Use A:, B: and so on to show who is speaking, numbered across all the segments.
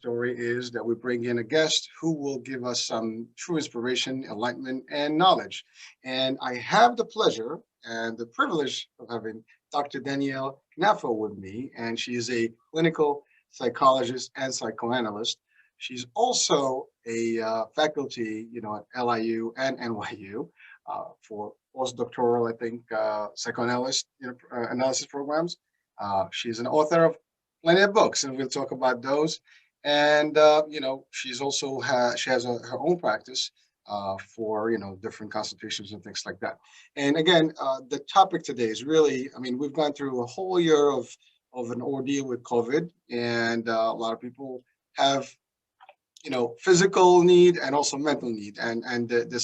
A: story is that we bring in a guest who will give us some true inspiration, enlightenment, and knowledge. And I have the pleasure and the privilege of having Dr. Danielle Knafo with me, and she is a clinical psychologist and psychoanalyst. She's also a faculty, at LIU and NYU for postdoctoral, I think, psychoanalyst analysis programs. She's an author of plenty of books, and we'll talk about those. And she's also she has her own practice for different constitutions and things like that. And again, the topic today is really, I mean, we've gone through a whole year of an ordeal with COVID, and a lot of people have physical need and also mental need, and the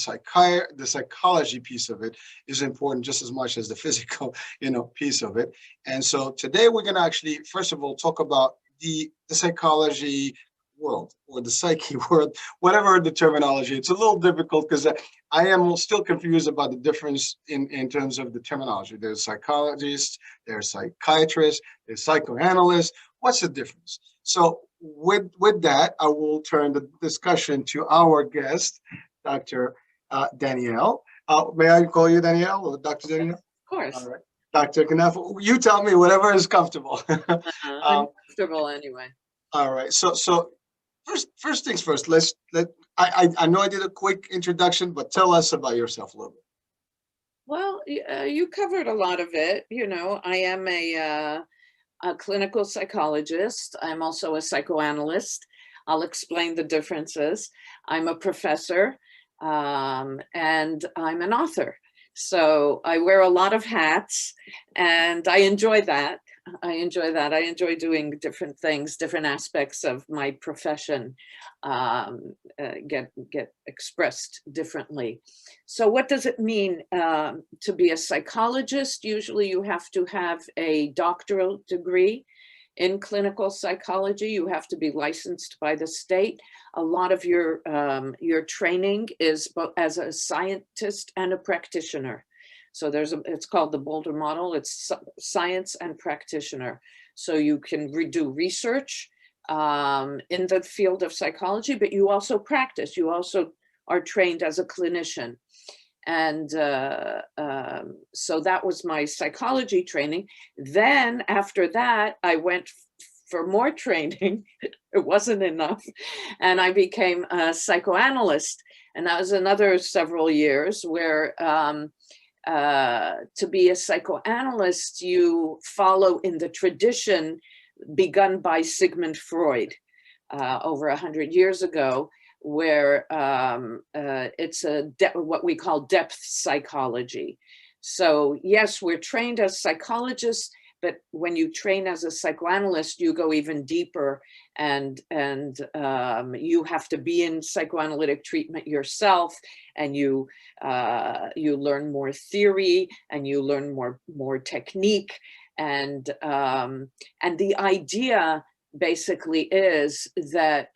A: psychology piece of it is important just as much as the physical piece of it. And so today we're going to actually first of all talk about the psychology world, or the psyche world, whatever the terminology. It's a little difficult because I am still confused about the difference in terms of the terminology. There's psychologists, there's psychiatrists, there's psychoanalysts. What's the difference? So with that, I will turn the discussion to our guest, Dr. Danielle. May I call you Danielle or Dr. Danielle?
B: Of course.
A: All right. Dr. Knafo, you tell me whatever is comfortable.
B: I'm comfortable anyway.
A: All right. So first things first. I know I did a quick introduction, but tell us about yourself a little bit.
B: Well, you covered a lot of it. I am a clinical psychologist. I'm also a psychoanalyst. I'll explain the differences. I'm a professor, and I'm an author. So I wear a lot of hats, and I enjoy that. I enjoy doing different things, different aspects of my profession get expressed differently. So what does it mean to be a psychologist? Usually you have to have a doctoral degree in clinical psychology. You have to be licensed by the state. A lot of your training is both as a scientist and a practitioner. So it's called the Boulder model. It's science and practitioner. So you can do research in the field of psychology, but you also practice. You also are trained as a clinician. And so that was my psychology training. Then after that, I went for more training. It wasn't enough. And I became a psychoanalyst. And that was another several years where to be a psychoanalyst, you follow in the tradition begun by Sigmund Freud over 100 years ago, where it's what we call depth psychology. So yes, we're trained as psychologists, but when you train as a psychoanalyst, you go even deeper, and you have to be in psychoanalytic treatment yourself, and you learn more theory, and you learn more technique, and the idea basically is that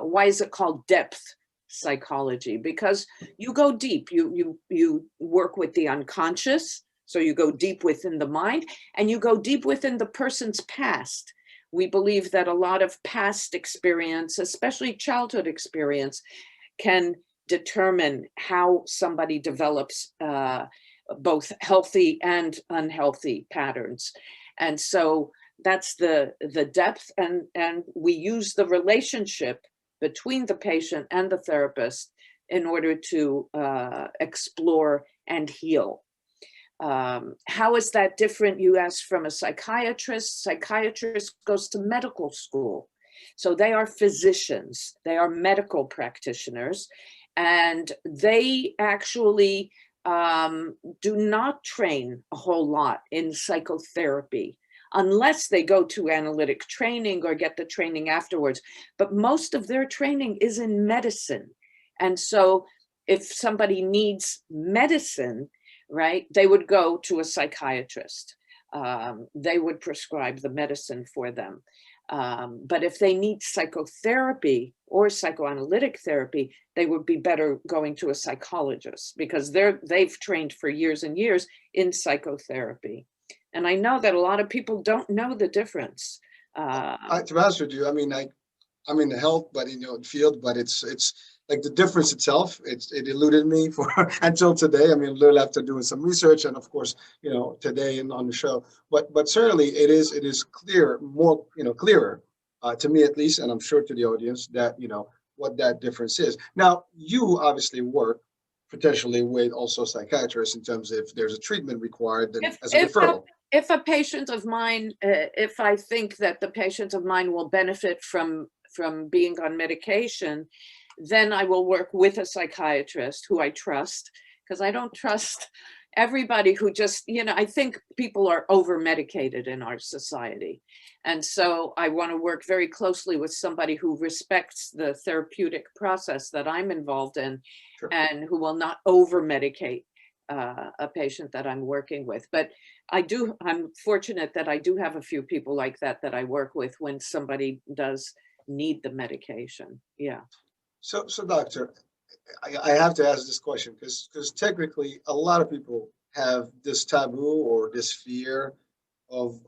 B: why is it called depth psychology? Because you go deep. You work with the unconscious. So you go deep within the mind, and you go deep within the person's past. We believe that a lot of past experience, especially childhood experience, can determine how somebody develops both healthy and unhealthy patterns. And so that's the depth, and we use the relationship between the patient and the therapist in order to explore and heal. How is that different? You asked from a psychiatrist. Psychiatrist goes to medical school. So they are physicians, they are medical practitioners, and they actually do not train a whole lot in psychotherapy unless they go to analytic training or get the training afterwards. But most of their training is in medicine. And so if somebody needs medicine, right, they would go to a psychiatrist. They would prescribe the medicine for them. But if they need psychotherapy or psychoanalytic therapy, they would be better going to a psychologist, because they've trained for years and years in psychotherapy. And I know that a lot of people don't know the difference.
A: To be honest with you, I mean, I'm in the health, but field, but it's like the difference itself. It eluded me for until today. I mean, a little after doing some research, and of course, today and on the show. But certainly it is clear, more clearer to me at least, and I'm sure to the audience that what that difference is. Now, you obviously work potentially with also psychiatrists in terms of if there's a treatment required, then as a referral.
B: If a patient of mine, if I think that the patient of mine will benefit from being on medication, then I will work with a psychiatrist who I trust, because I don't trust everybody who just, I think people are over medicated in our society. And so I want to work very closely with somebody who respects the therapeutic process that I'm involved in,
A: Sure.
B: and who will not over medicate a patient that I'm working with. But I'm fortunate that I do have a few people like that I work with when somebody does need the medication. Yeah.
A: So doctor, I have to ask this question because technically a lot of people have this taboo or this fear of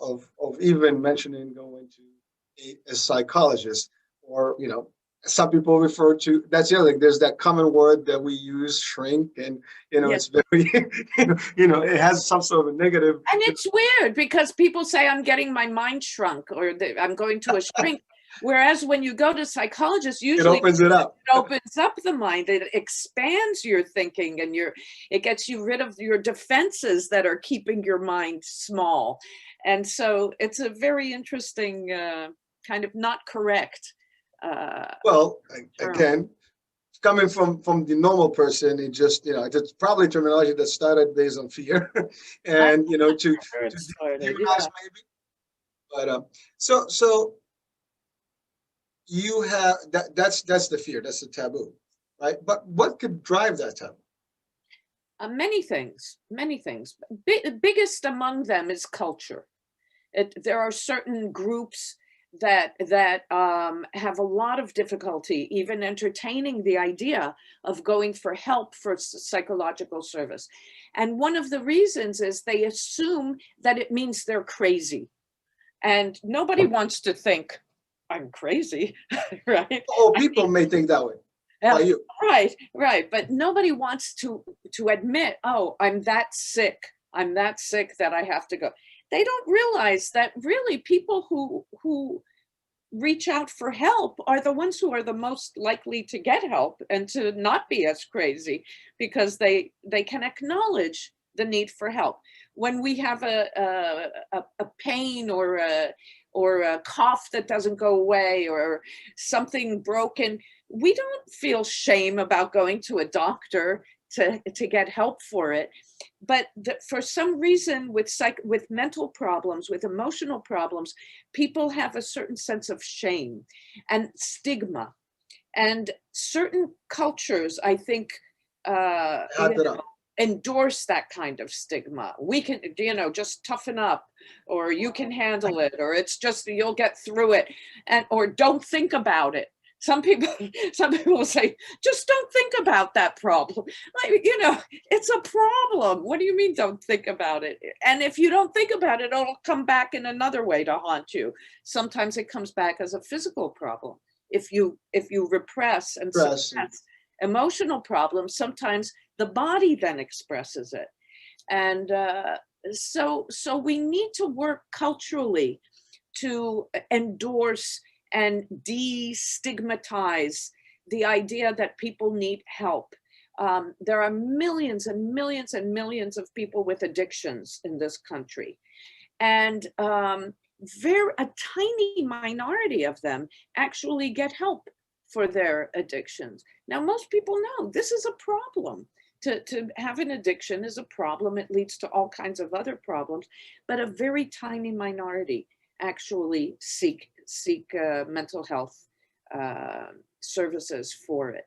A: even mentioning going to a psychologist, or some people refer to, that's the other thing, there's that common word that we use, shrink, and
B: Yes.
A: it's very it has some sort of a negative,
B: And it's weird because people say I'm getting my mind shrunk, or I'm going to a shrink. Whereas when you go to psychologists,
A: it
B: usually
A: opens it up.
B: it opens up the mind. It expands your thinking, and it gets you rid of your defenses that are keeping your mind small. And so it's a very interesting kind of not correct.
A: Well,
B: term.
A: again, coming from the normal person, it's probably terminology that started based on fear, and to demonize maybe. But so you have that's the fear, that's the taboo, right? But what could drive that taboo?
B: Many things. Biggest among them is culture. There are certain groups that have a lot of difficulty even entertaining the idea of going for help for psychological service. And one of the reasons is they assume that it means they're crazy. And nobody wants to think, I'm crazy, right?
A: Oh, people may think that way. By you.
B: Right. But nobody wants to admit, oh, I'm that sick that I have to go. They don't realize that really people who reach out for help are the ones who are the most likely to get help and to not be as crazy, because they can acknowledge the need for help. When we have a pain or a cough that doesn't go away, or something broken, we don't feel shame about going to a doctor to get help for it. But for some reason, with mental problems, with emotional problems, people have a certain sense of shame and stigma. And certain cultures, I think, endorse that kind of stigma. We can, just toughen up, or you can handle it, or it's just, you'll get through it, or don't think about it. Some people will say, just don't think about that problem. Like, it's a problem. What do you mean don't think about it? And if you don't think about it, it'll come back in another way to haunt you. Sometimes it comes back as a physical problem. If you repress and suppress emotional problems, sometimes the body then expresses it. And so we need to work culturally to endorse and destigmatize the idea that people need help. There are millions and millions and millions of people with addictions in this country. And a tiny minority of them actually get help for their addictions. Now, most people know this is a problem. To have an addiction is a problem. It leads to all kinds of other problems, but a very tiny minority actually seek mental health services for it.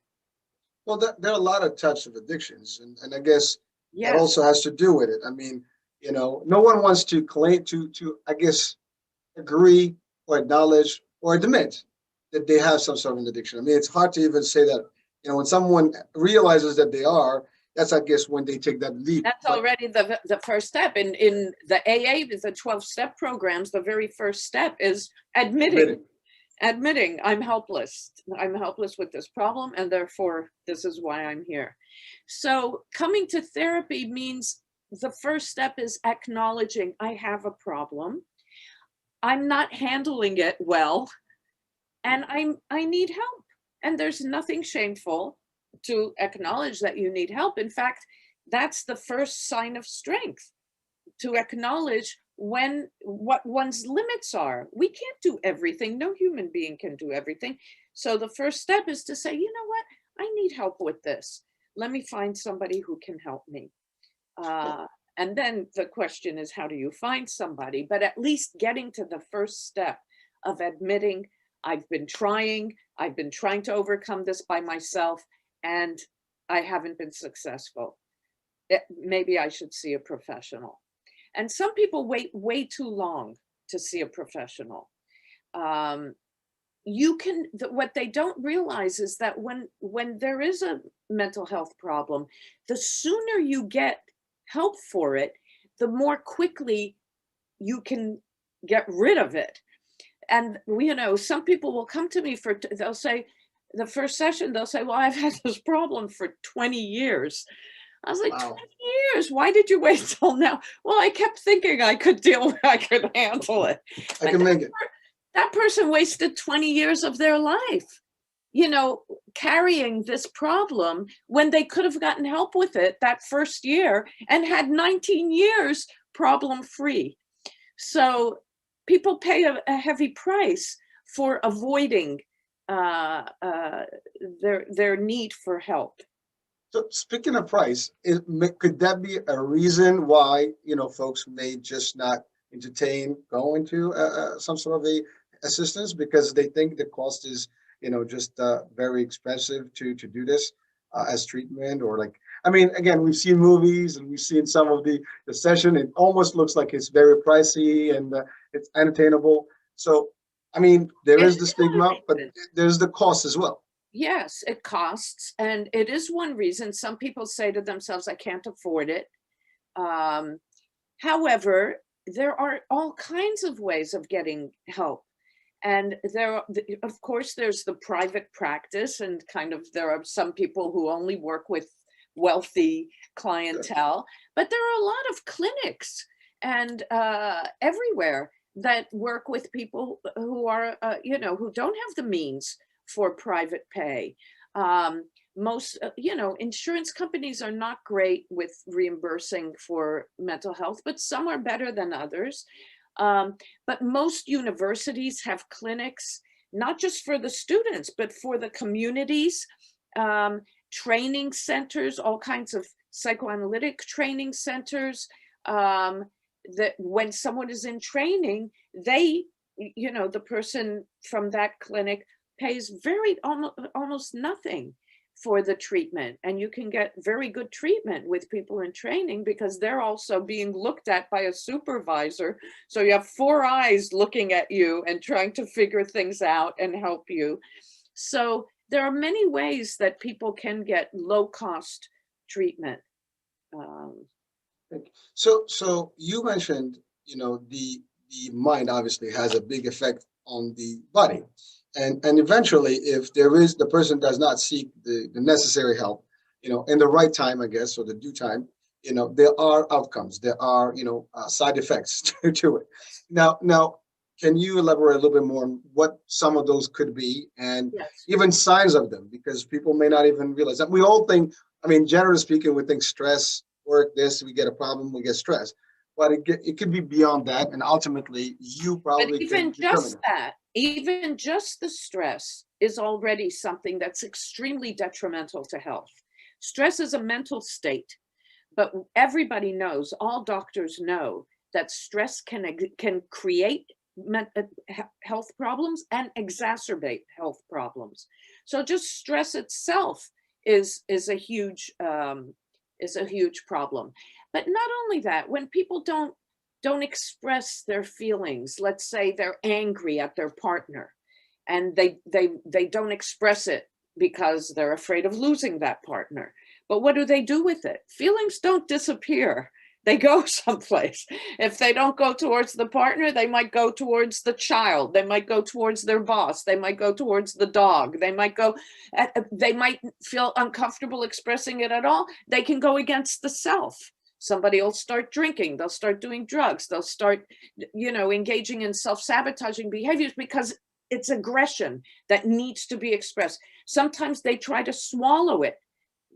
A: Well, there are a lot of types of addictions, and I guess
B: Yes.
A: that also has to do with it. I mean, no one wants to claim to I guess agree or acknowledge or admit that they have some sort of an addiction. I mean, it's hard to even say that. When someone realizes that they are, that's, I guess, when they take that leap.
B: That's already the first step. In the AA, the 12-step programs, the very first step is admitting admitting I'm helpless. I'm helpless with this problem, and therefore this is why I'm here. So coming to therapy means the first step is acknowledging I have a problem. I'm not handling it well, and I need help. And there's nothing shameful to acknowledge that you need help. In fact, that's the first sign of strength, to acknowledge what one's limits are. We can't do everything. No human being can do everything. So the first step is to say, you know what? I need help with this. Let me find somebody who can help me. And then the question is, how do you find somebody? But at least getting to the first step of admitting, I've been trying to overcome this by myself, and I haven't been successful. Maybe I should see a professional. And some people wait way too long to see a professional. What they don't realize is that when there is a mental health problem, the sooner you get help for it, the more quickly you can get rid of it. And some people will come to me they'll say, the first session, they'll say, well, I've had this problem for 20 years. I was like, wow. 20 years? Why did you wait till now? Well, I kept thinking I could handle it.
A: I can make it.
B: That person wasted 20 years of their life, carrying this problem when they could have gotten help with it that first year and had 19 years problem-free. So people pay a heavy price for avoiding their need for help.
A: So speaking of price, could that be a reason why, folks may just not entertain going to some sort of a assistance, because they think the cost is, just very expensive to do this as treatment? Or again, we've seen movies and we've seen some of the session. It almost looks like it's very pricey and it's unattainable. So, there is the stigma, but there's the cost as well.
B: Yes, it costs. And it is one reason some people say to themselves, I can't afford it. However, there are all kinds of ways of getting help. And of course, there's the private practice, and there are some people who only work with wealthy clientele, but there are a lot of clinics and everywhere that work with people who are, who don't have the means for private pay. Most, insurance companies are not great with reimbursing for mental health, but some are better than others. But most universities have clinics, not just for the students, but for the communities, training centers, all kinds of psychoanalytic training centers, that when someone is in training, the person from that clinic pays almost nothing for the treatment. And you can get very good treatment with people in training because they're also being looked at by a supervisor. So you have 4 eyes looking at you and trying to figure things out and help you. So there are many ways that people can get low cost treatment.
A: So you mentioned, the mind obviously has a big effect on the body. And eventually, if the person does not seek the necessary help, in the right time, I guess, or the due time, there are outcomes, there are, side effects to it. Now, can you elaborate a little bit more on what some of those could be, and yes, even signs of them? Because people may not even realize that. We all think, generally speaking, we think stress, work, we get a problem, we get stressed. But it could be beyond that, and ultimately, you probably
B: even just that. Even just the stress is already something that's extremely detrimental to health. Stress is a mental state, but everybody knows, all doctors know, that stress can create health problems and exacerbate health problems. So just stress itself is a huge problem. But not only that, when people don't express their feelings, let's say they're angry at their partner, and they don't express it because they're afraid of losing that partner. But what do they do with it? Feelings don't disappear. they go someplace. If they don't go towards the partner, they might go towards the child. They might go towards their boss. They might go towards the dog. They might feel uncomfortable expressing it at all. They can go against the self. Somebody will start drinking. They'll start doing drugs. They'll start, engaging in self-sabotaging behaviors because it's aggression that needs to be expressed. Sometimes they try to swallow it.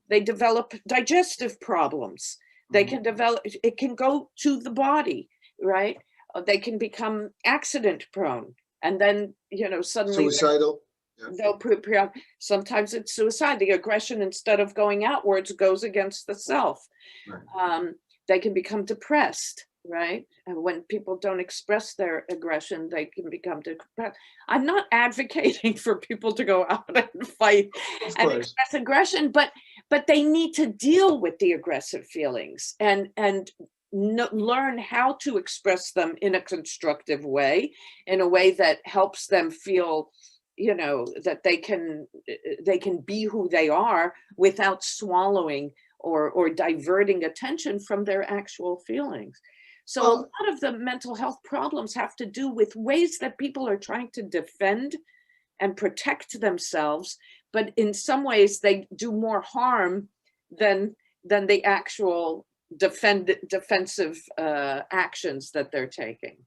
B: They develop digestive problems. They can develop, it can go to the body, right? They can become accident prone. And then, suddenly
A: suicidal.
B: They'll sometimes it's suicide. The aggression, instead of going outwards, goes against the self. Right. They can become depressed, right? And when people don't express their aggression, they can become depressed. I'm not advocating for people to go out and fight and express aggression, but they need to deal with the aggressive feelings and learn how to express them in a constructive way, in a way that helps them feel, that they can be who they are without swallowing or diverting attention from their actual feelings. So a lot of the mental health problems have to do with ways that people are trying to defend and protect themselves, but in some ways they do more harm than the actual defensive actions that they're taking.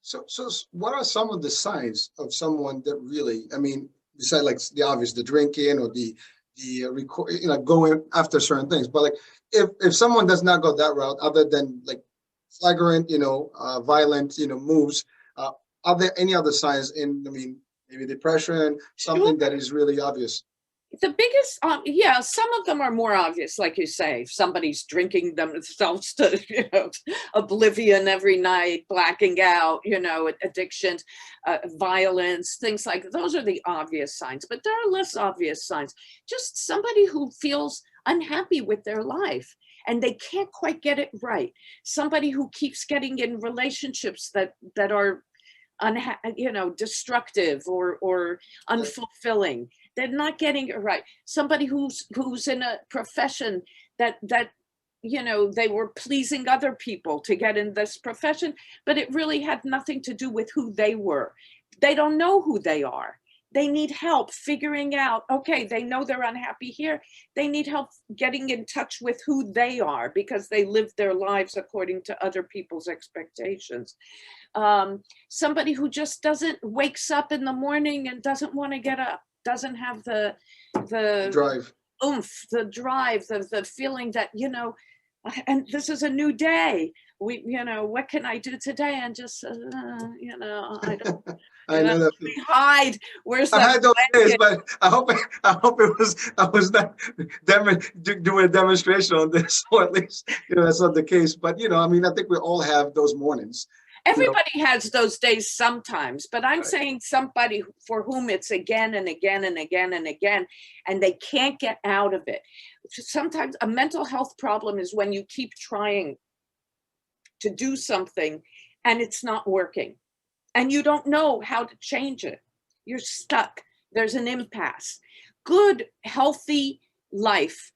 A: So what are some of the signs of someone that really, besides like the obvious, the drinking or the going after certain things, but like if someone does not go that route, other than like flagrant, violent, moves, are there any other signs maybe depression, something that is really obvious?
B: The biggest, some of them are more obvious, like you say. If somebody's drinking themselves to oblivion every night, blacking out, addictions, violence, things like those are the obvious signs. But there are less obvious signs. Just somebody who feels unhappy with their life and they can't quite get it right. Somebody who keeps getting in relationships that are destructive or unfulfilling. They're not getting it right. Somebody who's in a profession that they were pleasing other people to get in this profession, but it really had nothing to do with who they were. They don't know who they are. They need help figuring out, okay, they know they're unhappy here. They need help getting in touch with who they are because they lived their lives according to other people's expectations. Somebody who just wakes up in the morning and doesn't want to get up, doesn't have the
A: drive,
B: the feeling that, and this is a new day. What can I do today? And just, I don't.
A: I know that.
B: Hide. Where's that?
A: I had those days, but I hope I was not doing a demonstration on this, or at least that's not the case. But I think we all have those mornings.
B: Everybody has those days sometimes, but I'm saying somebody for whom it's again and again and again and again, and they can't get out of it. Sometimes a mental health problem is when you keep trying to do something and it's not working and you don't know how to change it. You're stuck. There's an impasse. Good, healthy life,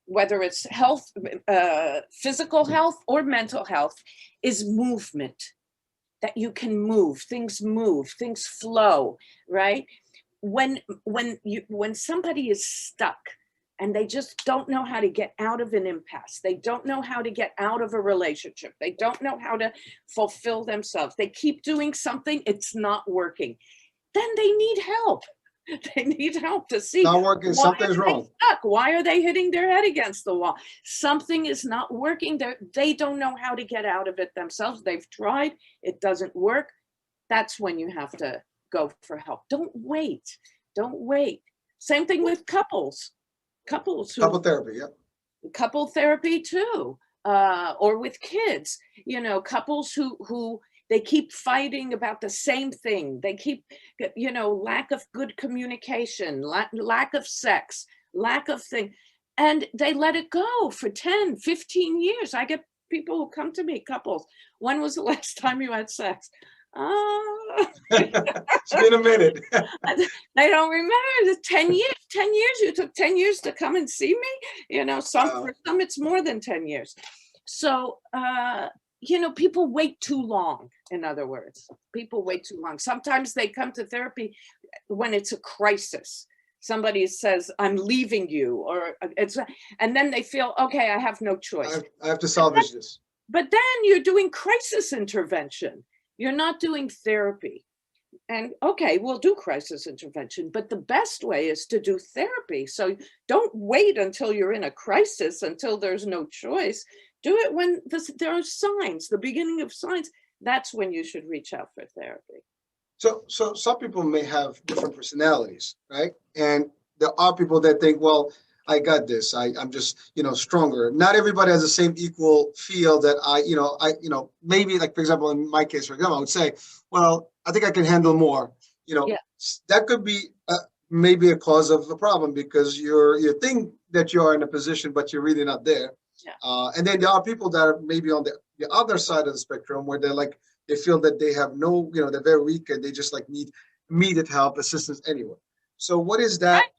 B: whether it's health, physical health or mental health, is movement. That you can move, things flow, right? When somebody is stuck and they just don't know how to get out of an impasse, they don't know how to get out of a relationship, they don't know how to fulfill themselves, they keep doing something, it's not working, then they need help. They need help to see.
A: Not working, something's wrong.
B: Stuck. Why are they hitting their head against the wall? Something is not working. They don't know how to get out of it themselves. They've tried. It doesn't work. That's when you have to go for help. Don't wait. Don't wait. Same thing with couples. Couple
A: therapy, yeah.
B: Couple therapy too. Or with kids. Couples who they keep fighting about the same thing. They keep, lack of good communication, lack of sex, lack of thing. And they let it go for 10, 15 years. I get people who come to me, couples. When was the last time you had sex?
A: It's been a minute.
B: They don't remember. 10 years. 10 years. You took 10 years to come and see me. For some it's more than 10 years. So, people wait too long. In other words, people wait too long. Sometimes they come to therapy when it's a crisis. Somebody says, I'm leaving you, or and then they feel, okay, I have no choice.
A: I have to salvage this.
B: But then you're doing crisis intervention. You're not doing therapy. And okay, we'll do crisis intervention, but the best way is to do therapy. So don't wait until you're in a crisis, until there's no choice. Do it when there are signs, the beginning of signs. That's when you should reach out for therapy.
A: So some people may have different personalities, right? And there are people that think, well, I got this. I'm just, stronger. Not everybody has the same equal feel that maybe like, for example, in my case, for example, I would say, well, I think I can handle more.
B: Yeah.
A: That could be maybe a cause of the problem, because you think that you are in a position, but you're really not there.
B: Yeah.
A: And then there are people that are maybe on the other side of the spectrum, where they feel that they have no, they're very weak, and they just like need immediate help, assistance anyway. So what is that?
B: Right.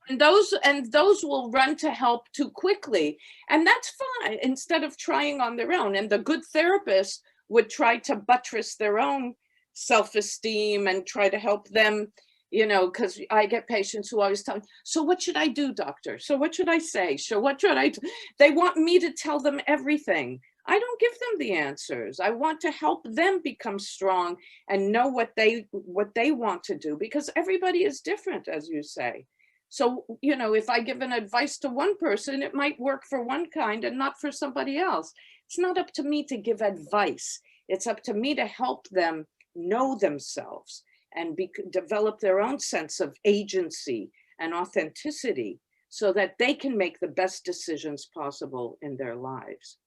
B: And those will run to help too quickly. And that's fine, instead of trying on their own. And the good therapist would try to buttress their own self-esteem and try to help them, because I get patients who always tell me, so what should I do, doctor? So what should I say? So what should I do? They want me to tell them everything. I don't give them the answers. I want to help them become strong and know what they want to do, because everybody is different, as you say. So, if I give an advice to one person, it might work for one kind and not for somebody else. It's not up to me to give advice. It's up to me to help them know themselves and develop their own sense of agency and authenticity, so that they can make the best decisions possible in their lives.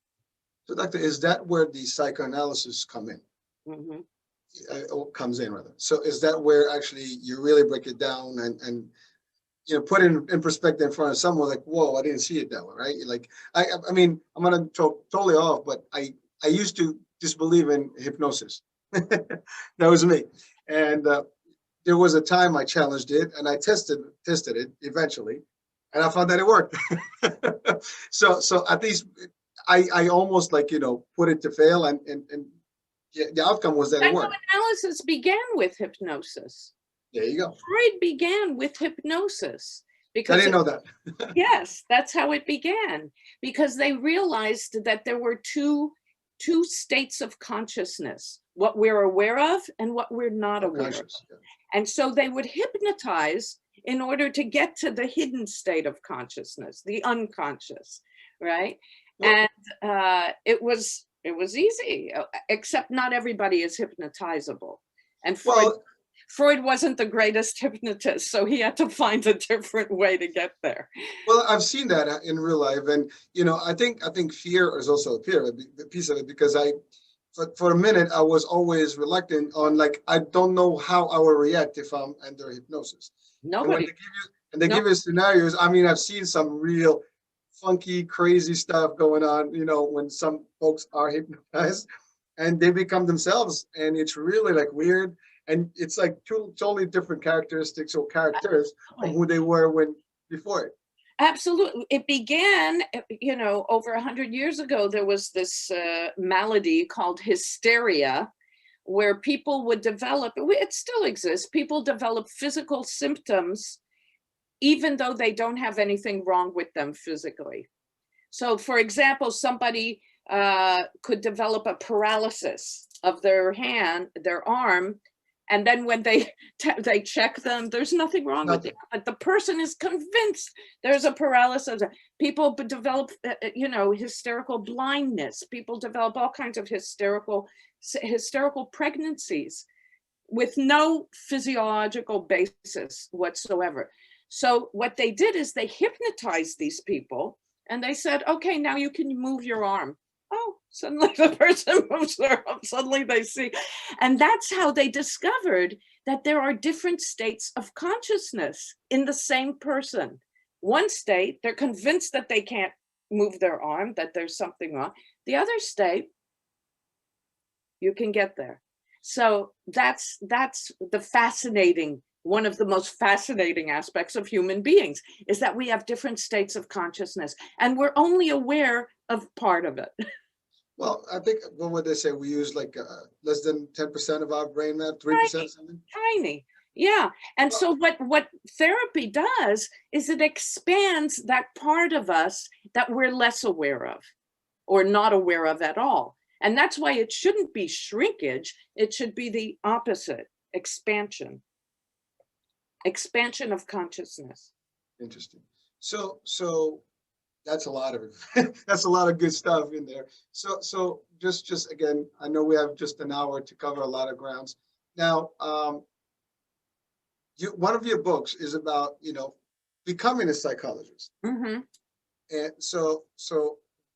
A: So, doctor, is that where the psychoanalysis come in?
B: Mm-hmm.
A: Comes in, rather. So is that where actually you really break it down and put it in perspective in front of someone, like, whoa, I didn't see it that way, right? Like, I mean, I'm gonna talk totally off, but I used to disbelieve in hypnosis. That was me. And there was a time I challenged it, and I tested it eventually, and I found that it worked. So at least I almost put it to fail, and the outcome was that it worked.
B: Psychoanalysis began with hypnosis.
A: There you go.
B: Freud began with hypnosis. Because
A: I didn't know that.
B: Yes, that's how it began, because they realized that there were two states of consciousness, what we're aware of and what we're not aware of. Yeah. And so they would hypnotize in order to get to the hidden state of consciousness, the unconscious, right? Well, and it was easy, except not everybody is hypnotizable. And Freud wasn't the greatest hypnotist, so he had to find a different way to get there.
A: Well, I've seen that in real life, and I think fear is also a piece of it, because for a minute I was always reluctant on, like, I don't know how I will react if I'm under hypnosis.
B: Nobody.
A: And they give you scenarios. I mean, I've seen some real funky, crazy stuff going on, when some folks are hypnotized and they become themselves, and it's really like weird. And it's like two totally different characteristics or characters of who they were before it.
B: Absolutely. It began, over 100 years ago. There was this malady called hysteria, where people would develop, it still exists, people develop physical symptoms even though they don't have anything wrong with them physically. So, for example, somebody could develop a paralysis of their hand, their arm, and then when they check them, there's nothing wrong with it. But the person is convinced there's a paralysis. People develop, hysterical blindness. People develop all kinds of hysterical pregnancies with no physiological basis whatsoever. So what they did is they hypnotized these people, and they said, okay, now you can move your arm. Oh, suddenly the person moves their arm, suddenly they see. And that's how they discovered that there are different states of consciousness in the same person. One state, they're convinced that they can't move their arm, that there's something wrong. The other state, you can get there. So that's one of the most fascinating aspects of human beings, is that we have different states of consciousness, and we're only aware of part of it.
A: Well, I think, what would they say? We use like less than 10% of our brain matter, 3% or
B: Tiny,
A: something?
B: tiny. Yeah. And
A: Well,
B: so what therapy does is it expands that part of us that we're less aware of or not aware of at all. And that's why it shouldn't be shrinkage. It should be the opposite, expansion of consciousness.
A: interesting. So that's a lot of it. That's a lot of good stuff in there. So just again, I know we have just an hour to cover a lot of grounds. Now, one of your books is about, becoming a psychologist.
B: Mm-hmm.
A: And so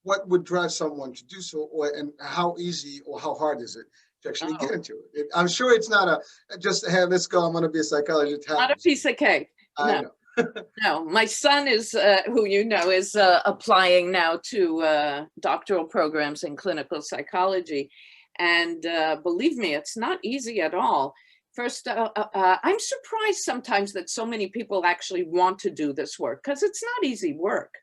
A: what would drive someone to do so, and how easy or how hard is it to actually get into it? I'm sure it's not just, hey, let's go, I'm going to be a psychologist.
B: Not a piece of cake.
A: I
B: No.
A: know.
B: No, my son is, who you know, is applying now to doctoral programs in clinical psychology. And believe me, it's not easy at all. First, I'm surprised sometimes that so many people actually want to do this work, because it's not easy work.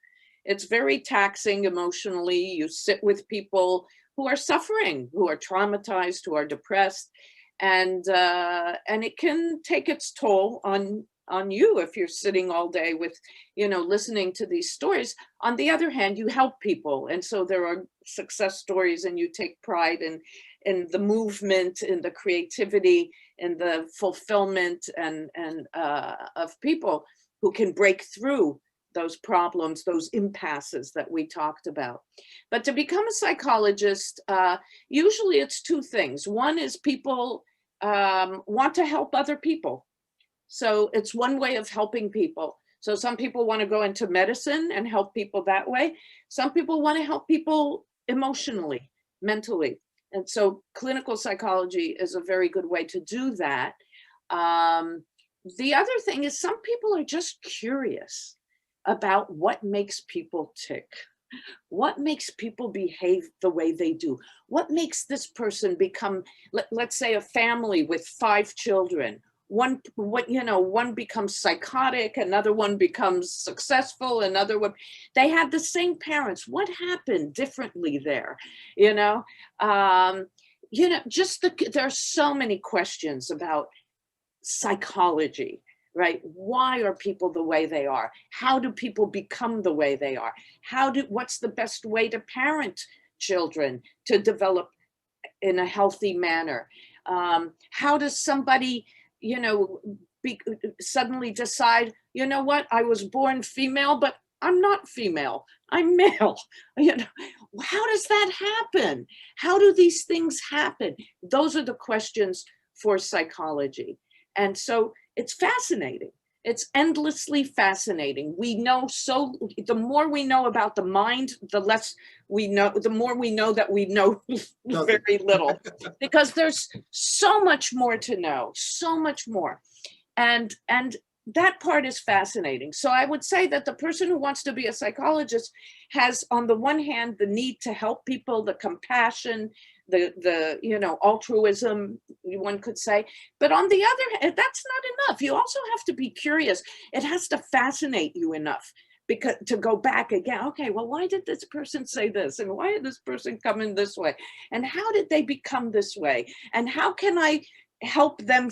B: It's very taxing emotionally. You sit with people who are suffering, who are traumatized, who are depressed, and it can take its toll on you if you're sitting all day with, listening to these stories. On the other hand, you help people. And so there are success stories, and you take pride in the movement, in the creativity, in the fulfillment and of people who can break through those problems, those impasses that we talked about. But to become a psychologist, usually it's two things. One is people want to help other people. So it's one way of helping people. So some people want to go into medicine and help people that way. Some people want to help people emotionally, mentally. And so clinical psychology is a very good way to do that. The other thing is some people are just curious about what makes people tick. What makes people behave the way they do? What makes this person become, let's say, a family with 5 children? One becomes psychotic, another one becomes successful, another one, they had the same parents. What happened differently there? There are so many questions about psychology, right? Why are people the way they are? How do people become the way they are? What's the best way to parent children to develop in a healthy manner? How does somebody suddenly decide, what, I was born female, but I'm not female, I'm male. How does that happen? How do these things happen? Those are the questions for psychology. And so it's fascinating. It's endlessly fascinating. The more we know about the mind, the less we know, the more we know that we know very little, because there's so much more to know, so much more. And that part is fascinating. So I would say that the person who wants to be a psychologist has, on the one hand, the need to help people, the compassion, the altruism, one could say. But on the other hand, that's not enough. You also have to be curious. It has to fascinate you enough because to go back again, okay, well, why did this person say this? And why did this person come in this way? And how did they become this way? And how can I help them,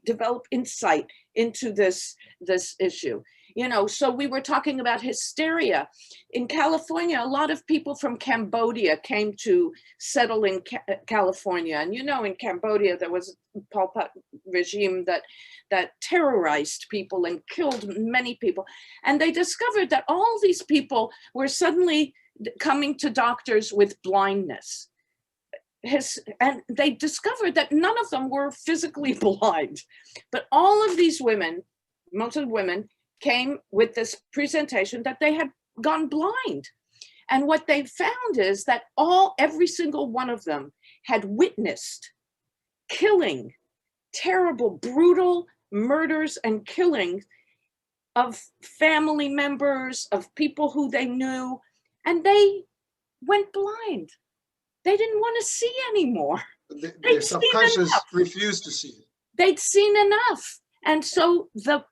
B: develop insight into this issue? So we were talking about hysteria. In California, a lot of people from Cambodia came to settle in California. And in Cambodia, there was a Pol Pot regime that terrorized people and killed many people. And they discovered that all these people were suddenly coming to doctors with blindness. And they discovered that none of them were physically blind, but all of these women, most of the women, came with this presentation that they had gone blind. And what they found is that every single one of them had witnessed killing, terrible, brutal murders and killings of family members, of people who they knew, and they went blind. They didn't want to see anymore.
A: Their subconscious refused to see it.
B: They'd seen enough. And so the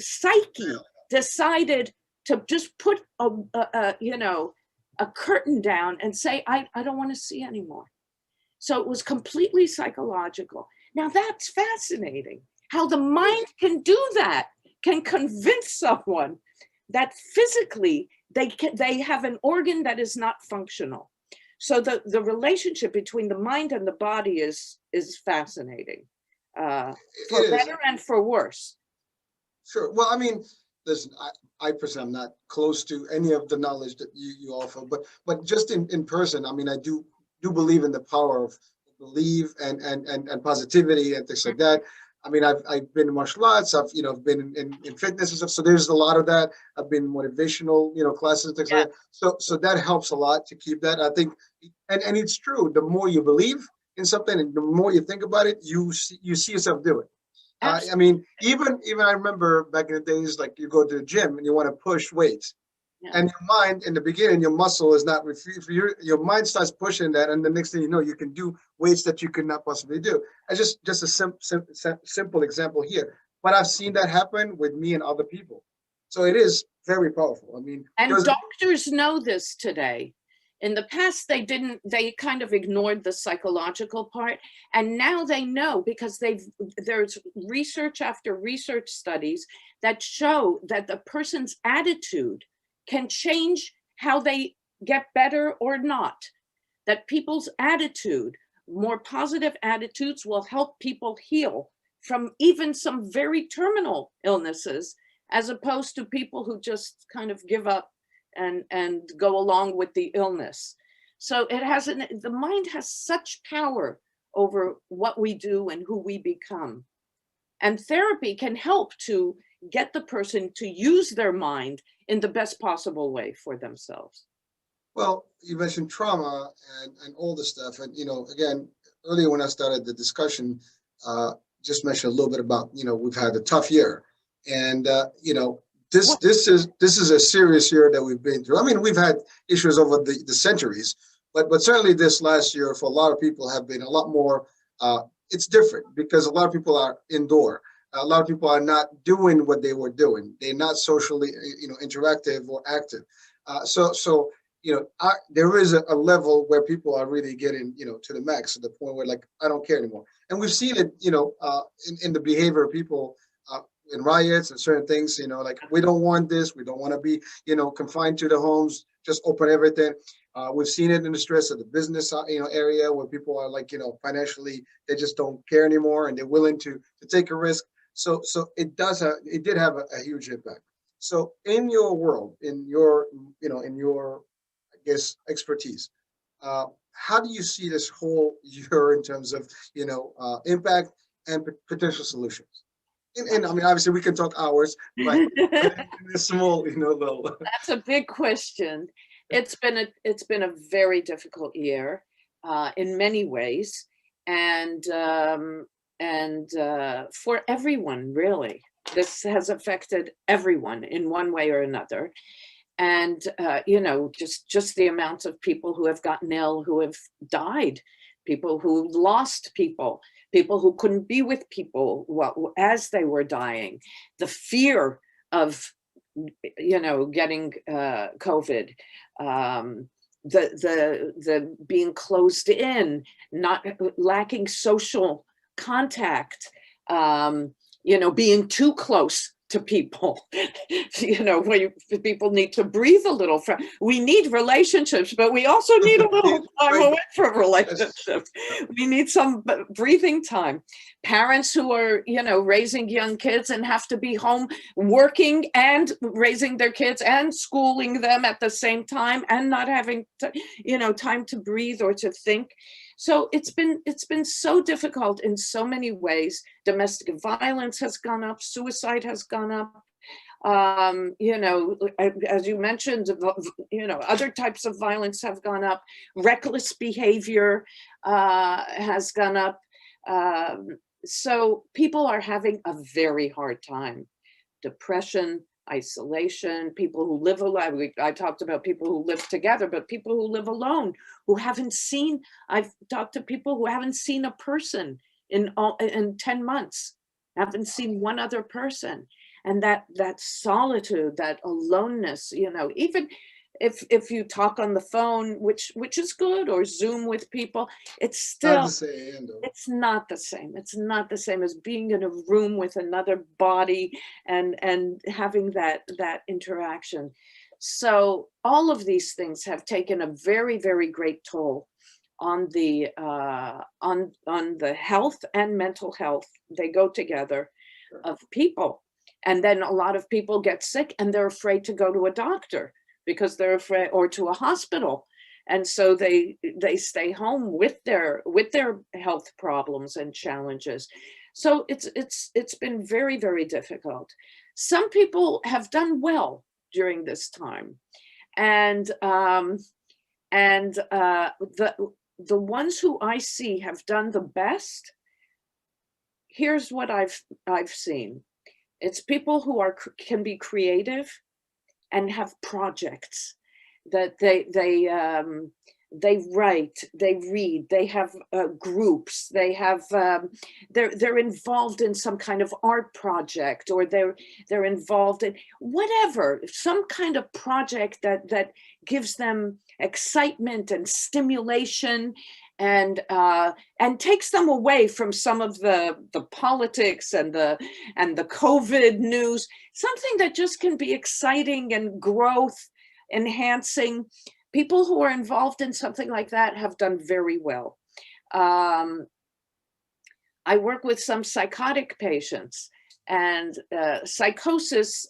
B: psyche decided to just put a curtain down and say, I don't want to see anymore. So it was completely psychological. Now that's fascinating, how the mind can do that, can convince someone that physically they have an organ that is not functional. So the relationship between the mind and the body is fascinating, for better and for worse.
A: Sure. Well, I mean, listen, I personally am not close to any of the knowledge that you offer, but just in person, I mean, I do believe in the power of belief and positivity and things like that. I mean, I've been in martial arts. I've been in fitness and stuff. So there's a lot of that. I've been motivational classes and things like that. So that helps a lot to keep that. I think, and it's true. The more you believe in something, and the more you think about it, you see yourself do it. I mean, even I remember back in the days, like you go to the gym and you want to push weights, and your mind in the beginning, your muscle is not, your mind starts pushing that, and the next thing you know, you can do weights that you could not possibly do. It's just a simple example here, but I've seen that happen with me and other people. So it is very powerful. I mean,
B: and doctors know this today. In the past, they kind of ignored the psychological part. And now they know, because there's research after research studies that show that the person's attitude can change how they get better or not. That people's attitude, more positive attitudes, will help people heal from even some very terminal illnesses, as opposed to people who just kind of give up and go along with the illness. So the mind has such power over what we do and who we become. And therapy can help to get the person to use their mind in the best possible way for themselves.
A: Well, you mentioned trauma and all this stuff. And, again, earlier when I started the discussion, just mentioned a little bit about, we've had a tough year. And, this is a serious year that we've been through. I mean, we've had issues over the centuries, but certainly this last year for a lot of people have been a lot more. It's different because a lot of people are indoor. A lot of people are not doing what they were doing. They're not socially, interactive or active. So there is a level where people are really getting, to the max, to the point where, like, I don't care anymore. And we've seen it, in the behavior of people. In riots and certain things, like, we don't want this, we don't want to be, confined to the homes, just open everything. We've seen it in the stress of the business, area where people are like, financially, they just don't care anymore and they're willing to take a risk. So it did have a huge impact. So in your world, in your, I guess, expertise, how do you see this whole year in terms of, impact and potential solutions? And I mean, obviously we can talk hours, but in a small, little.
B: That's a big question. It's been a very difficult year, in many ways, and for everyone, really. This has affected everyone in one way or another. And just the amount of people who have gotten ill, who have died, people who lost people who couldn't be with people as they were dying, the fear of getting COVID, the being closed in, not lacking social contact, being too close to people, when people need to breathe a little. We need relationships, but we also need a little time away from relationships. We need some breathing time. Parents who are, raising young kids and have to be home working and raising their kids and schooling them at the same time and not having, time to breathe or to think. So it's been so difficult in so many ways. Domestic violence has gone up, suicide has gone up. As you mentioned, other types of violence have gone up. Reckless behavior has gone up. So people are having a very hard time. Depression, isolation, people who live alone. I talked about people who live together, but people who live alone, I've talked to people who haven't seen a person in 10 months, haven't seen one other person. And that solitude, that aloneness, even if you talk on the phone, which is good, or Zoom with people, it's
A: Not
B: still,
A: the same, though.
B: it's not the same. It's not the same as being in a room with another body and having that interaction. So all of these things have taken a very, very great toll on the health and mental health. They go together, of people. And then a lot of people get sick and they're afraid to go to a doctor because they're afraid, or to a hospital. And so they stay home with their health problems and challenges. So it's been very, very difficult. Some people have done well during this time. And the ones who I see have done the best, here's what I've seen. It's people who can be creative and have projects that they write, they read, they have groups, they have they're involved in some kind of art project, or they're involved in whatever, some kind of project that gives them excitement and stimulation, and takes them away from some of the politics and the COVID news, something that just can be exciting and growth enhancing. People who are involved in something like that have done very well. I work with some psychotic patients, and psychosis,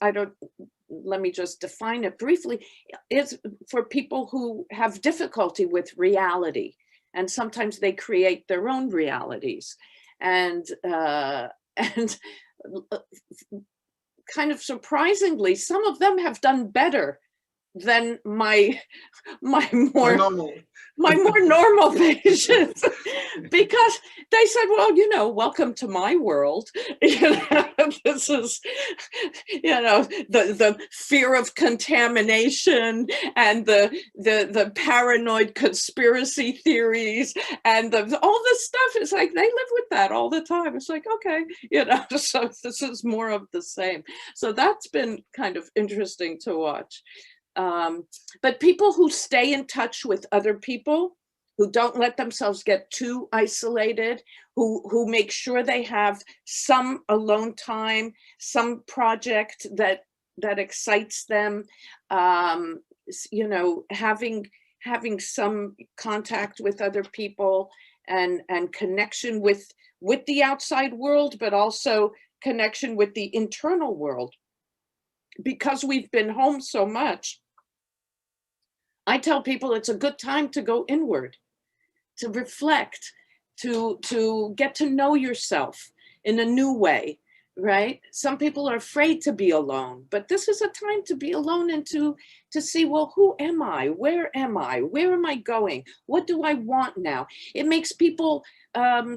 B: let me just define it briefly, is for people who have difficulty with reality. And sometimes they create their own realities. And kind of surprisingly, some of them have done better than my more normal patients, because they said, well, welcome to my world. This is, the fear of contamination and the paranoid conspiracy theories and all this stuff. It's like they live with that all the time. It's like, okay, so this is more of the same. So that's been kind of interesting to watch. But people who stay in touch with other people, who don't let themselves get too isolated, who make sure they have some alone time, some project that excites them, having some contact with other people and connection with the outside world, but also connection with the internal world. Because we've been home so much, I tell people it's a good time to go inward, to reflect, to get to know yourself in a new way, right? Some people are afraid to be alone, but this is a time to be alone and to see, well, who am I? Where am I? Where am I going? What do I want now? It makes people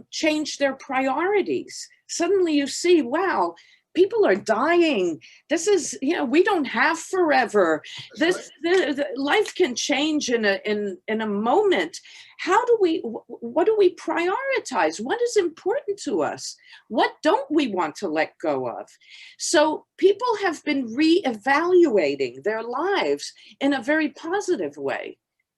B: change their priorities. Suddenly you see, wow, people are dying. This is, we don't have forever. The life can change in a moment. What do we prioritize? What is important to us? What don't we want to let go of? So people have been reevaluating their lives in a very positive way,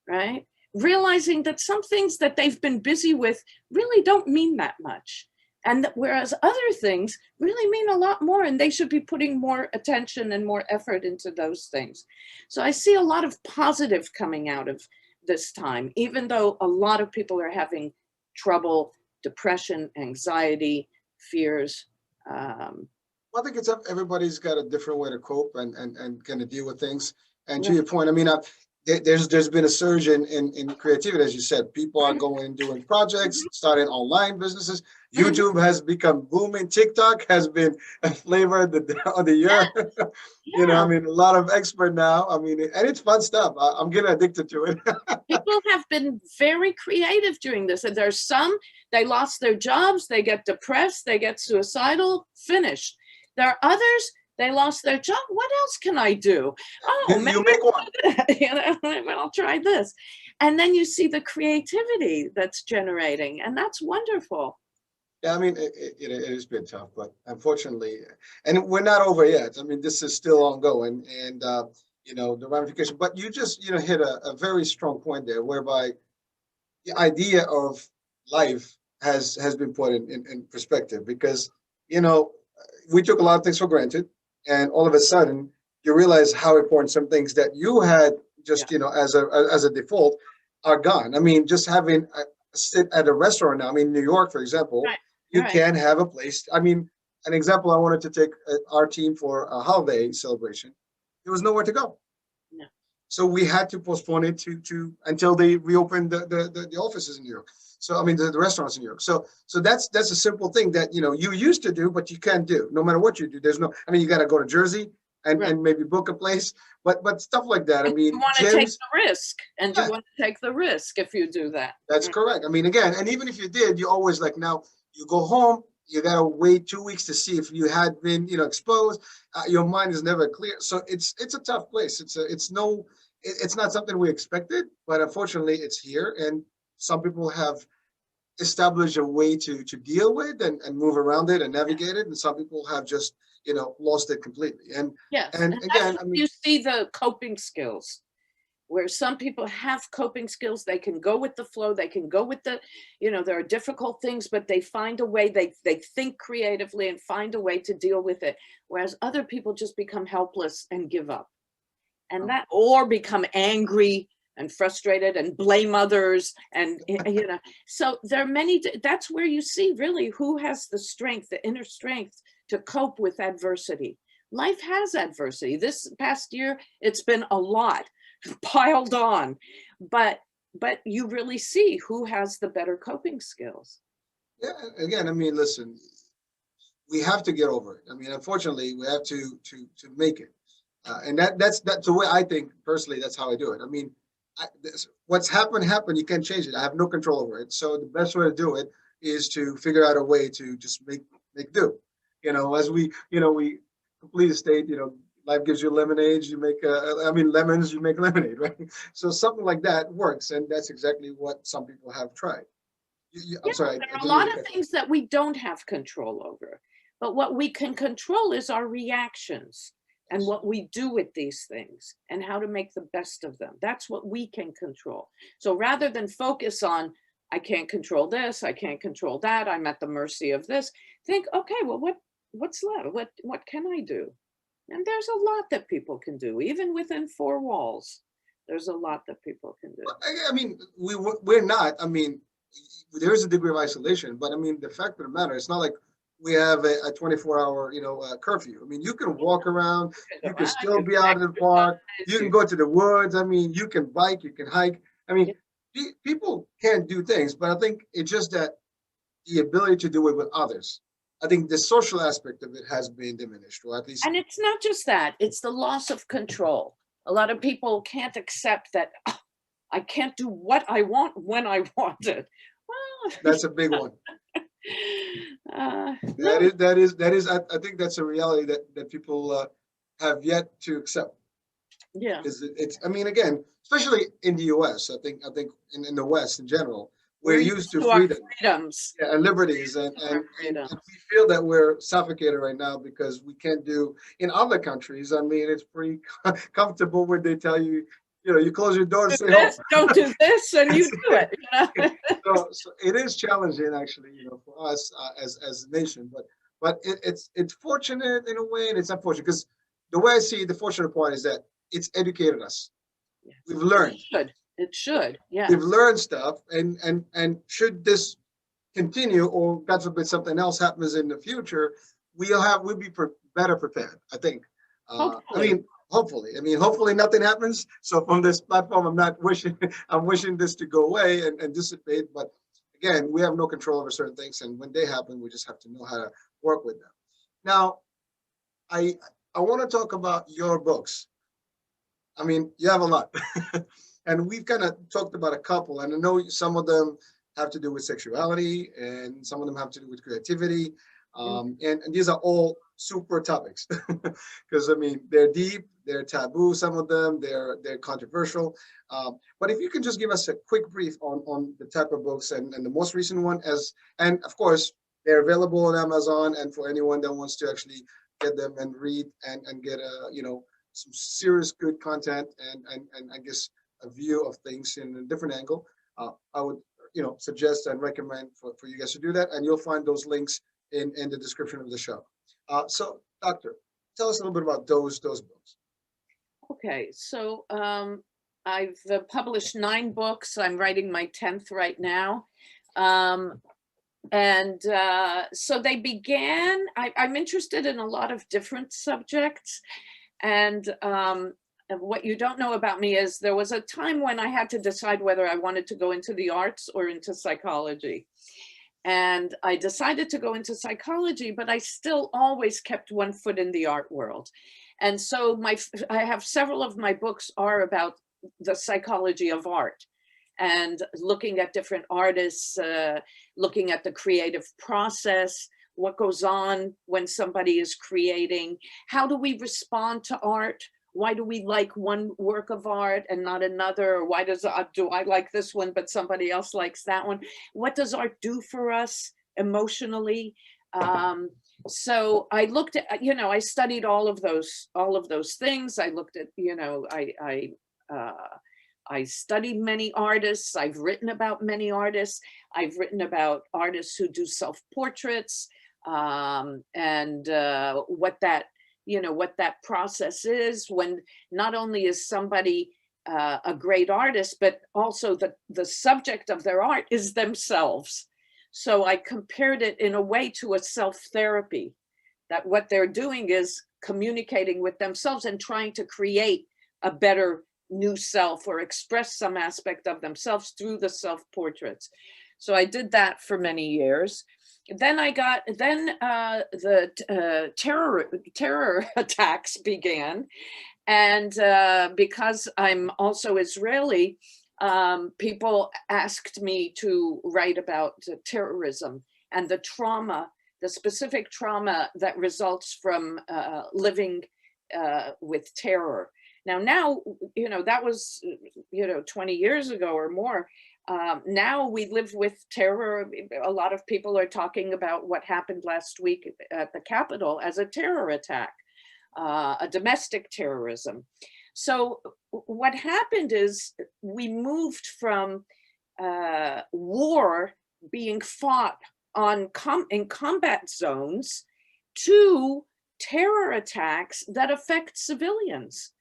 B: right? Realizing that some things that they've been busy with really don't mean that much. And whereas other things really mean a lot more, and they should be putting more attention and more effort into those things. So I see a lot of positive coming out of this time, even though a lot of people are having trouble, depression, anxiety, fears.
A: I think it's up. Everybody's got a different way to cope and kind of deal with things. And to
B: Yeah.
A: your point, I mean, there's been a surge in creativity, as you said. People are doing projects, starting online businesses. YouTube has become booming. TikTok has been a flavor of the year.
B: Yeah.
A: I mean, a lot of expert now. I mean, and it's fun stuff. I'm getting addicted to it.
B: People have been very creative during this. And there's some, they lost their jobs, they get depressed, they get suicidal, finished. There are others, they lost their job. What else can I do? Oh, maybe
A: You make one.
B: I'll try this. And then you see the creativity that's generating, and that's wonderful.
A: Yeah, I mean, it has been tough, but unfortunately, and we're not over yet. I mean, this is still ongoing. And the ramification. But you just, hit a very strong point there, whereby the idea of life has been put in perspective, because, you know, we took a lot of things for granted, and all of a sudden you realize how important some things that you had
B: Yeah.
A: just, as a default, are gone. I mean, just having a sit at a restaurant now. I mean, New York, for example,
B: Right.
A: you
B: Right.
A: can have a place. I mean, an example I wanted to take our team for a holiday celebration. There was nowhere to go.
B: No.
A: So we had to postpone it to until they reopened the offices in New York. So I mean the restaurants in New York. So that's a simple thing that you used to do, but you can't do no matter what you do. There's no. I mean, you got to go to Jersey and
B: Right.
A: and maybe book a place, but stuff like that. I
B: And you
A: mean,
B: want to take
A: gyms.
B: the risk, and you
A: Yeah,
B: want to take the risk if you do that.
A: that's correct. I mean, again, and even if you did, you always like now you go home. You gotta wait 2 weeks to see if you had been, exposed. Your mind is never clear, so it's a tough place. It's not something we expected, but unfortunately, it's here, and some people have established a way to deal with and move around it and navigate it, and some people have just lost it completely. And
B: Yes,
A: and
B: and that's
A: again,
B: where
A: I mean,
B: you see the coping skills, where some people have coping skills. They can go with the flow. They can go with there are difficult things, but they find a way. They think creatively and find a way to deal with it. Whereas other people just become helpless and give up, and that or become angry and frustrated and blame others, and so there are that's where you see really who has the strength, the inner strength, to cope with adversity. Life has adversity. This past year it's been a lot piled on, but you really see who has the better coping skills.
A: yeah, again, I mean, listen, we have to get over it. I mean, unfortunately, we have to make it. And that's the way I think personally. That's how I do it. I mean, what's happened. You can't change it. I have no control over it. So the best way to do it is to figure out a way to just make do. As we complete a state. Life gives you lemonade. You make lemons. You make lemonade, right? So something like that works, and that's exactly what some people have tried. I'm
B: Yeah,
A: sorry,
B: there
A: I
B: are a
A: didn't mean
B: lot
A: to
B: of
A: cut you off.
B: things that we don't have control over, but what we can control is our reactions and
A: Yes.
B: what we do with these things and how to make the best of them. That's what we can control. So rather than focus on, I can't control this, I can't control that, I'm at the mercy of this, think, okay, well, what's left? What can I do? And there's a lot that people can do, even within four walls. There's a lot that people can do.
A: I mean, we're not. I mean, there is a degree of isolation, but I mean, the fact of the matter, it's not like we have a 24-hour, curfew. I mean, you can walk around,
B: You can
A: you
B: go
A: can
B: out,
A: still
B: you
A: be
B: can
A: out in the park,
B: exercise,
A: you can go to the woods. I mean, you can bike, you can hike. I mean, people can do things, but I think it's just that the ability to do it with others. I think the social aspect of it has been diminished, or at least
B: and it's not just that, it's the loss of control. A lot of people can't accept that, "Oh, I can't do what I want when I want it." Well,
A: that's a big one.
B: no,
A: That is. I think that's a reality that people have yet to accept.
B: yeah,
A: Because it's, I mean, again, especially in the US, I think in the West in general, we're
B: we're
A: used
B: used
A: to
B: to our
A: freedom,
B: freedoms.
A: yeah, and liberties, and,
B: Our
A: and, and,
B: freedom.
A: and we feel that we're suffocated right now because we can't do in other countries. I mean, it's pretty comfortable when they tell you, you close your door and
B: Do
A: stay home.
B: this, don't do this, and you do it.
A: So it is challenging actually, for us as a nation, but it's fortunate in a way, and it's unfortunate because the way I see it, the fortunate part is that it's educated us. We've
B: Yes,
A: learned.
B: it should,
A: We've
B: yes.
A: learned stuff, and should this continue, or God forbid something else happens in the future, we'll be better prepared. I think. I
B: Hopefully,
A: mean, hopefully. I mean, hopefully nothing happens. So from this platform, I'm not wishing. I'm wishing this to go away and dissipate. But again, we have no control over certain things, and when they happen, we just have to know how to work with them. Now, I I want to talk about your books. I mean, you have a lot. And we've kind of talked about a couple, and I know some of them have to do with sexuality, and some of them have to do with creativity.
B: mm,
A: And these are all super topics because I mean they're deep, they're taboo. Some of them they're controversial. But if you can just give us a quick brief on the type of books and the most recent one, and of course they're available on Amazon, and for anyone that wants to actually get them and read and get a some serious good content and I guess a view of things in a different angle, I would suggest and recommend for you guys to do that, and you'll find those links in the description of the show. So, Doctor, tell us a little bit about those books.
B: Okay, so I've published 9 books. I'm writing my 10th right now. So they began, I'm interested in a lot of different subjects. And what you don't know about me is there was a time when I had to decide whether I wanted to go into the arts or into psychology. And I decided to go into psychology, but I still always kept one foot in the art world. And so I have several of my books are about the psychology of art and looking at different artists, looking at the creative process, what goes on when somebody is creating, how do we respond to art? Why do we like one work of art and not another? Or why do I like this one, but somebody else likes that one? What does art do for us emotionally? So I looked at, I studied all of those things. I looked at, I studied many artists. I've written about many artists. I've written about artists who do self-portraits, and what that process is when not only is somebody a great artist, but also the subject of their art is themselves. So I compared it in a way to a self-therapy, that what they're doing is communicating with themselves and trying to create a better new self or express some aspect of themselves through the self-portraits. So I did that for many years. Then the terror attacks began. And because I'm also Israeli, people asked me to write about terrorism and the trauma, the specific trauma that results from living with terror. Now, that was, 20 years ago or more. Now we live with terror. A lot of people are talking about what happened last week at the Capitol as a terror attack, a domestic terrorism. So what happened is we moved from war being fought in combat zones to terror attacks that affect civilians.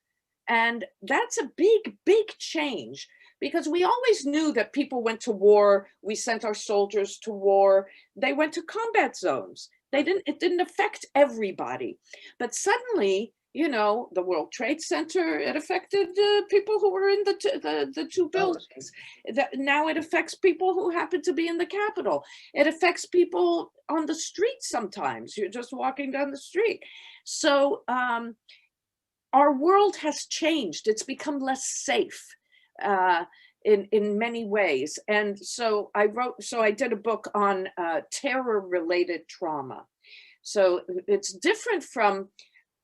B: And that's a big, big change, because we always knew that people went to war. We sent our soldiers to war. They went to combat zones. It didn't affect everybody. But suddenly, the World Trade Center, it affected people who were in the two buildings. Now it affects people who happen to be in the Capitol. It affects people on the street sometimes. You're just walking down the street. So our world has changed. It's become less safe in many ways. And so I did a book on terror-related trauma. So it's different from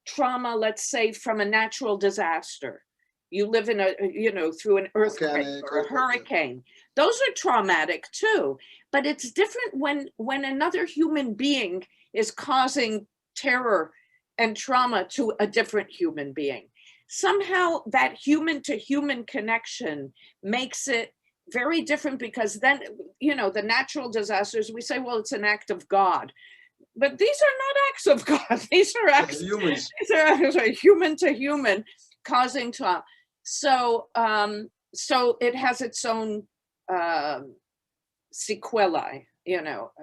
B: trauma, let's say, from a natural disaster. You live through an earthquake or a hurricane. Those are traumatic too, but it's different when another human being is causing terror and trauma to a different human being. Somehow that human to human connection makes it very different, because then, the natural disasters, we say, well, it's an act of God. But these are not acts of God. These are acts
A: humans.
B: These are human to human causing trauma. So it has its own sequelae,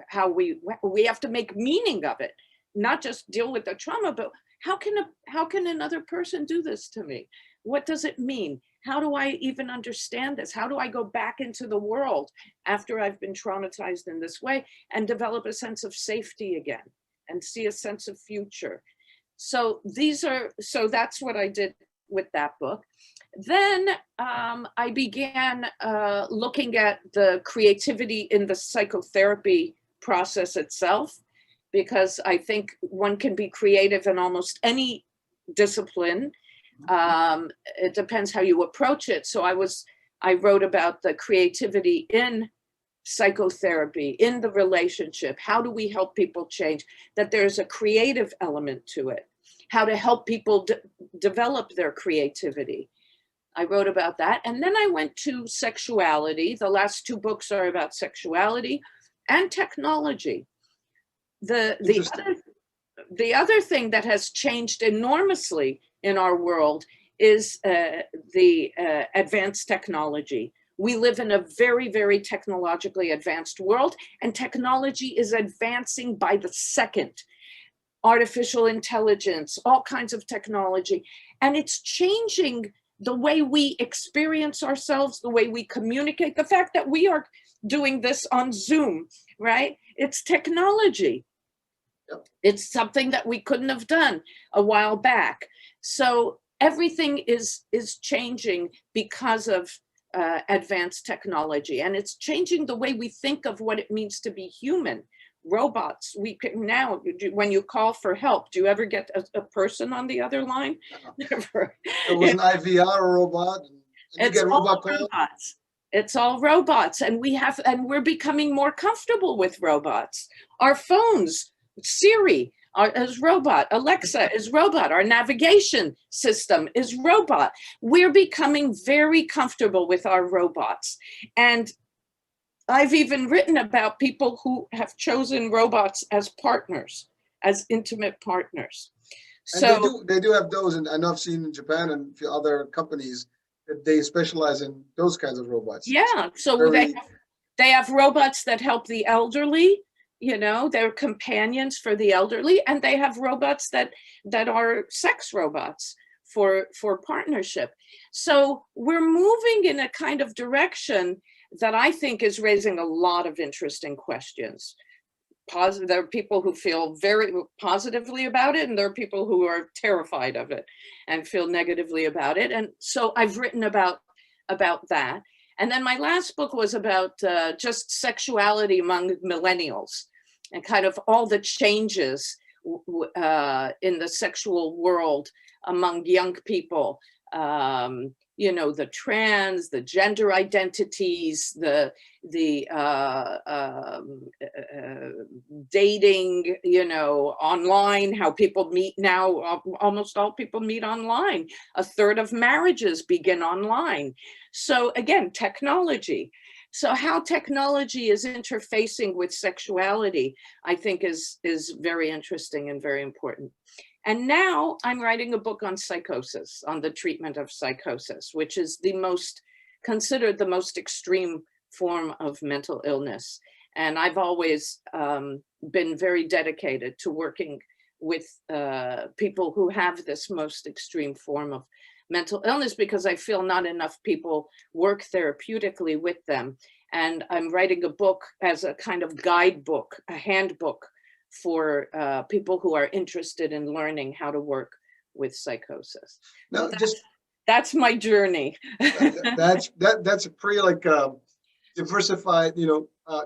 B: how we have to make meaning of it, not just deal with the trauma, but how can another person do this to me? What does it mean? How do I even understand this? How do I go back into the world after I've been traumatized in this way and develop a sense of safety again and see a sense of future? So that's what I did with that book. Then I began looking at the creativity in the psychotherapy process itself, because I think one can be creative in almost any discipline. It depends how you approach it. So I wrote about the creativity in psychotherapy, in the relationship. How do we help people change? That there's a creative element to it. how to help people develop their creativity. I wrote about that. And then I went to sexuality. The last two books are about sexuality and technology. The other thing that has changed enormously in our world is the advanced technology. We live in a very, very technologically advanced world, and technology is advancing by the second. Artificial intelligence, all kinds of technology, and it's changing the way we experience ourselves, the way we communicate. The fact that we are doing this on Zoom, right? It's technology. Yep. It's something that we couldn't have done a while back. So everything is changing because of advanced technology, and it's changing the way we think of what it means to be human. Robots, we can now, when you call for help, do you ever get a person on the other line? Never.
A: It was an IVR robot. And
B: it's all robots. It's all robots, and we're becoming more comfortable with robots. Our phones, Siri is robot, Alexa is robot, our navigation system is robot. We're becoming very comfortable with our robots. And I've even written about people who have chosen robots as partners, as intimate partners.
A: And
B: so
A: they do have those, and I know I've seen in Japan and a few other companies that they specialize in those kinds of robots.
B: Yeah, so they have robots that help the elderly, you know, they're companions for the elderly, and they have robots that are sex robots for partnership. So we're moving in a kind of direction that I think is raising a lot of interesting questions. There are people who feel very positively about it, and there are people who are terrified of it and feel negatively about it. And so I've written about that. And then my last book was about just sexuality among millennials and kind of all the changes in the sexual world among young people. You know, the trans, the gender identities, the dating, you know, online, how people meet now. Almost all people meet online. A third of marriages begin online. So again, technology. So how technology is interfacing with sexuality, I think is very interesting and very important. And now I'm writing a book on psychosis, on the treatment of psychosis, which is considered the most extreme form of mental illness. And I've always been very dedicated to working with people who have this most extreme form of mental illness, because I feel not enough people work therapeutically with them. And I'm writing a book as a kind of guidebook, a handbook for people who are interested in learning how to work with psychosis.
A: No,
B: that's my journey.
A: that's a pretty diversified,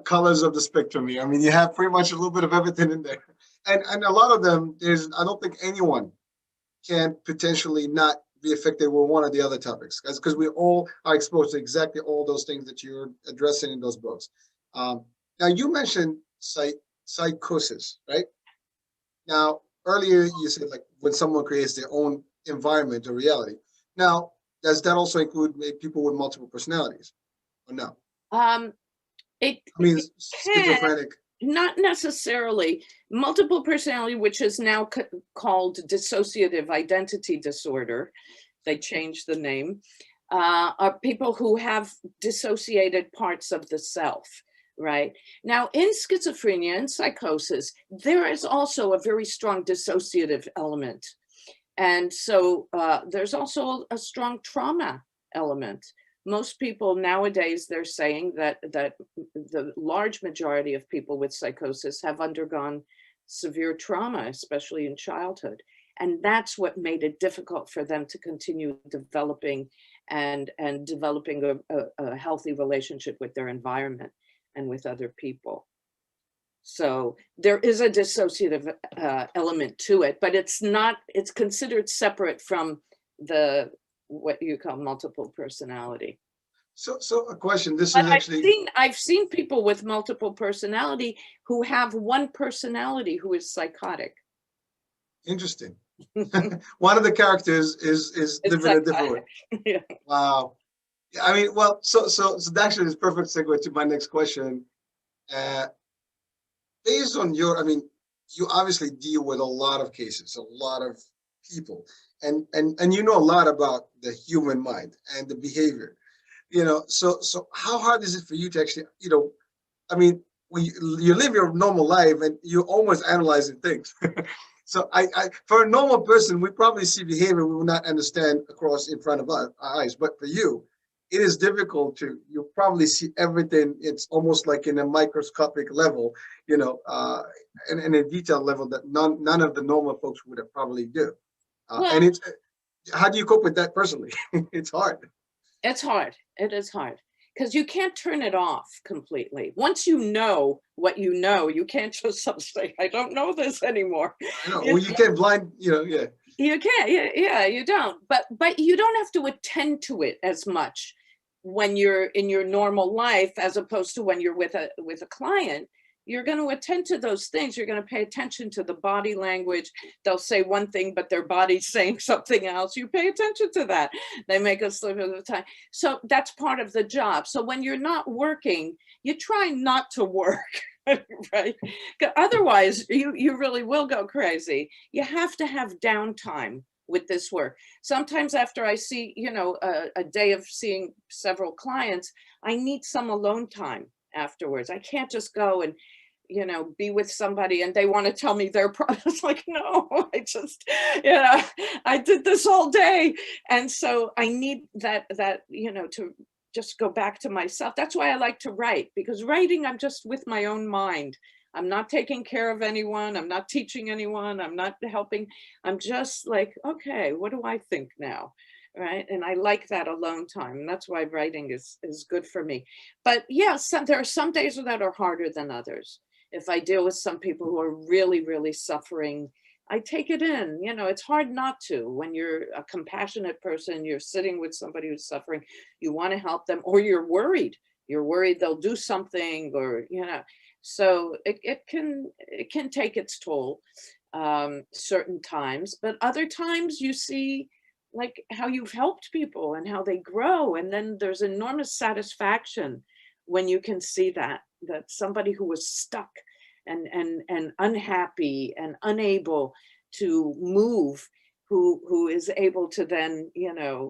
A: colors of the spectrum here. I mean, you have pretty much a little bit of everything in there, and a lot of them I don't think anyone can potentially not be affected with one of the other topics, because we all are exposed to exactly all those things that you're addressing in those books. Now, you mentioned psychosis, right? Now, earlier you said when someone creates their own environment or reality. Now, does that also include people with multiple personalities, or no? Schizophrenic.
B: Not necessarily. Multiple personality, which is now called dissociative identity disorder, they changed the name, are people who have dissociated parts of the self, right? Now, in schizophrenia and psychosis, there is also a very strong dissociative element. And so there's also a strong trauma element. Most people nowadays, they're saying that the large majority of people with psychosis have undergone severe trauma, especially in childhood. And that's what made it difficult for them to continue developing and developing a healthy relationship with their environment and with other people. So there is a dissociative element to it, but it's considered separate from what you call multiple personality.
A: So a question, this is actually...
B: I've seen people with multiple personality who have one personality who is psychotic.
A: Interesting. One of the characters is
B: It's
A: living a different way.
B: psychotic. Yeah.
A: Wow. Yeah, I mean, well, so actually is perfect segue to my next question. Uh, Based on your, I mean, you obviously deal with a lot of cases, a lot of people, and you know a lot about the human mind and the behavior. So how hard is it for you to actually, I mean, you live your normal life and you're almost analyzing things. So for a normal person, we probably see behavior we will not understand across in front of our eyes. But for you, it is difficult you probably see everything. It's almost like in a microscopic level, and a detailed level that none of the normal folks would have probably do. And
B: Well,
A: how do you cope with that personally? It's hard.
B: it's hard. It is hard because you can't turn it off completely. Once you know what you know, you can't just say, I don't know this anymore.
A: I know.
B: You
A: Well, you can't blind, yeah.
B: You can't, yeah, you don't. But you don't have to attend to it as much when you're in your normal life, as opposed to when you're with a client. You're going to attend to those things. You're going to pay attention to the body language. They'll say one thing, but their body's saying something else. You pay attention to that. They make us slip of the time. So that's part of the job. So when you're not working, you try not to work. Right? Otherwise, you really will go crazy. You have to have downtime with this work. Sometimes after I see, a day of seeing several clients, I need some alone time afterwards. I can't just go and be with somebody and they want to tell me their problems. Like, no, I did this all day. And so I need that, to just go back to myself. That's why I like to write, because writing, I'm just with my own mind. I'm not taking care of anyone. I'm not teaching anyone. I'm not helping. I'm just like, okay, what do I think now? Right. And I like that alone time. And that's why writing is good for me. But yeah, there are some days that are harder than others. If I deal with some people who are really, really suffering, I take it in. It's hard not to. When you're a compassionate person, you're sitting with somebody who's suffering, you want to help them, or you're worried. You're worried they'll do something, or, so it can take its toll certain times, but other times you see like how you've helped people and how they grow. And then there's enormous satisfaction when you can see that somebody who was stuck and unhappy and unable to move, who is able to then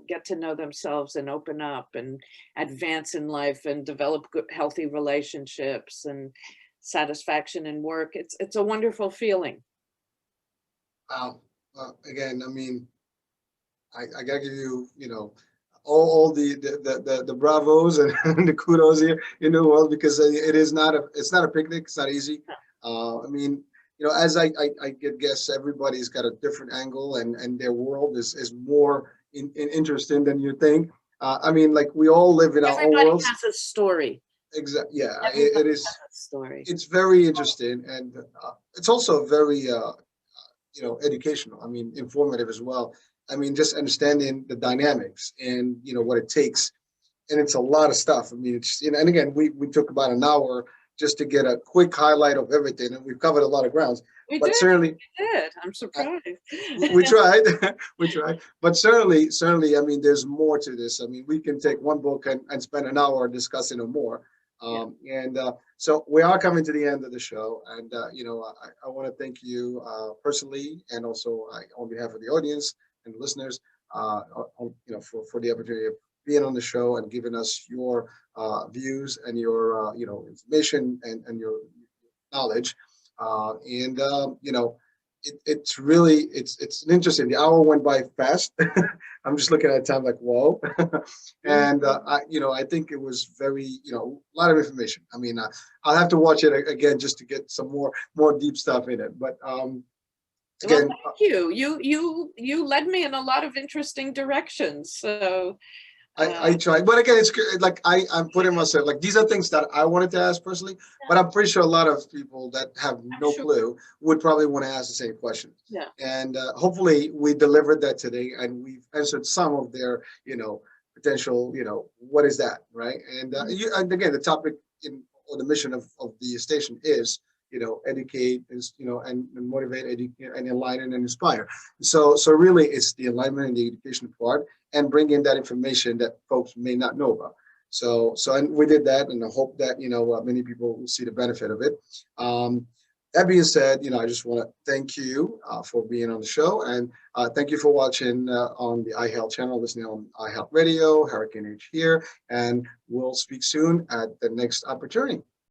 B: get to know themselves and open up and advance in life and develop good healthy relationships and satisfaction in work. It's a wonderful feeling.
A: Wow. Again, I mean, I gotta give you, all the bravos and the kudos here in the world, because it's not a picnic. It's not easy. I mean, as I get guess, everybody's got a different angle, and their world is more interesting than you think. I mean, like, we all live in our own
B: Everybody
A: worlds.
B: has a story.
A: Exactly. Yeah,
B: Everybody
A: it is.
B: has a story.
A: It's very interesting, and it's also very educational. I mean, informative as well. I mean, just understanding the dynamics and what it takes, and it's a lot of stuff. I mean, it's and again, we took about an hour just to get a quick highlight of everything, and we've covered a lot of grounds. But certainly,
B: we did. I'm surprised.
A: we tried, we tried. But certainly, I mean, there's more to this. I mean, we can take one book and spend an hour discussing it more. And so we are coming to the end of the show, and I want to thank you personally, and also on behalf of the audience and listeners, for the opportunity of being on the show and giving us your views and your information and your knowledge, it's really it's interesting. The hour went by fast. I'm just looking at time like, whoa. And I think it was very a lot of information. I mean, I'll have to watch it again just to get some more deep stuff in it. But again,
B: well, thank you. You led me in a lot of interesting directions. So
A: I tried, but again, it's like I'm putting myself like these are things that I wanted to ask personally, but I'm pretty sure a lot of people that have no clue would probably want to ask the same question.
B: Yeah.
A: And hopefully we delivered that today, and we've answered some of their potential what is that, right? And and again, the topic or the mission of the station is educate, and motivate, and enlighten and inspire. So really, it's the enlightenment and the education part, and bring in that information that folks may not know about. And we did that, and I hope that many people will see the benefit of it. That being said, I just want to thank you for being on the show, and thank you for watching on the iHealth channel, listening on iHealth Radio. Hurricane H here, and we'll speak soon at the next opportunity.